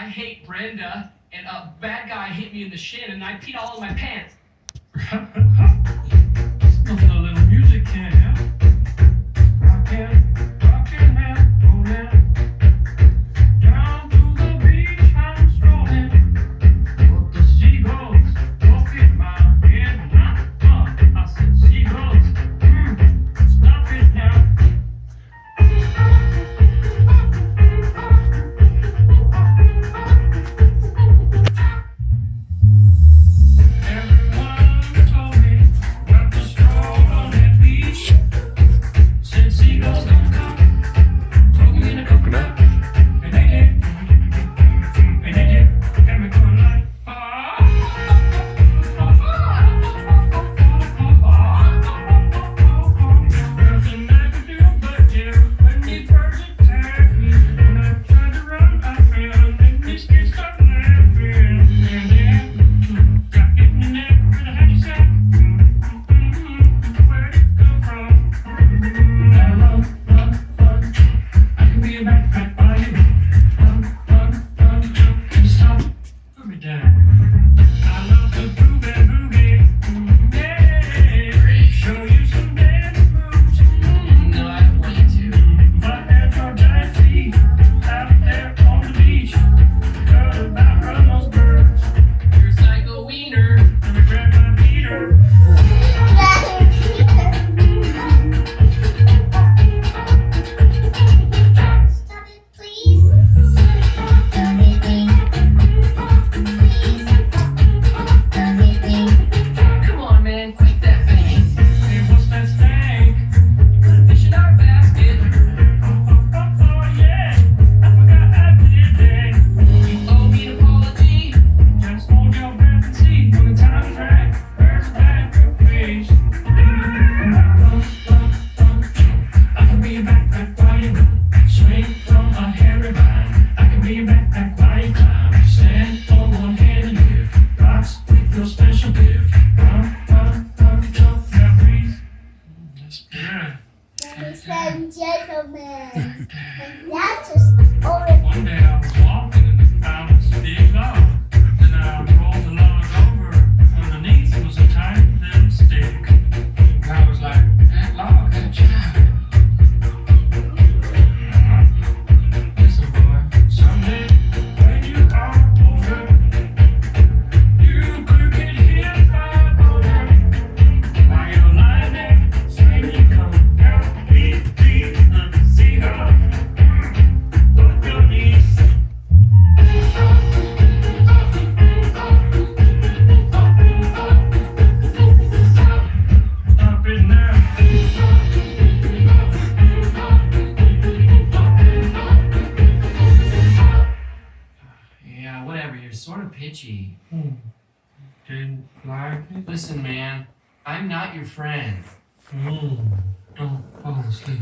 hate Brenda, and a bad guy hit me in the shin, and I peed all in my pants. Nothing a little music can't help. Rockin' now, rollin'. Down to the beach I'm strolling. But the seagulls look at my head, not fun. I said, seagulls, stop it now. Everyone told me not to stroll on that beach. Said seagulls don't come, told me in a coconut. And they did, and we couldn't like, nothing I could do but do when these birds attacked me. When I tried to run, I fell, and then these kids started laughing. And then got hit in the neck with a hacky sack. Where'd it come from? Hello, run. I could be a backpack by you. Run. Can you stop? Put me down. I love to groove and boogie. Yeah. Show you some dance moves. No, I don't want you to. But at your giant feet, out there on the beach, heard about run those birds. You're a psycho wiener. Let me grab my Peter. Stop it, please. Come on, man, quit that thing. Hey, what's that stank? Fish in our basket. Oh, yeah. I forgot I did that. You owe me an apology. Just hold your breath and see when the time's right. Birds back up fish. I can be a backpack while you swing from a hairy vine. I can be a backpack while you climb. Stand on one hand and lift rocks with your special gift. Run, jump, now breathe. That's good. Ladies and gentlemen, and that's just over. One day I was walking and found this big log. Then I rolled the log over. Underneath was a tiny little stick. And I was like, that log had a child. Listen, boy, someday when you are older, you could get hit by a boulder. While you're lying there, screaming, come help me, please, the seagull. Look your knees. Stop it now. Yeah, whatever, you're sort of pitchy. Didn't like it? Listen, man, I'm not your friend. Don't fall asleep.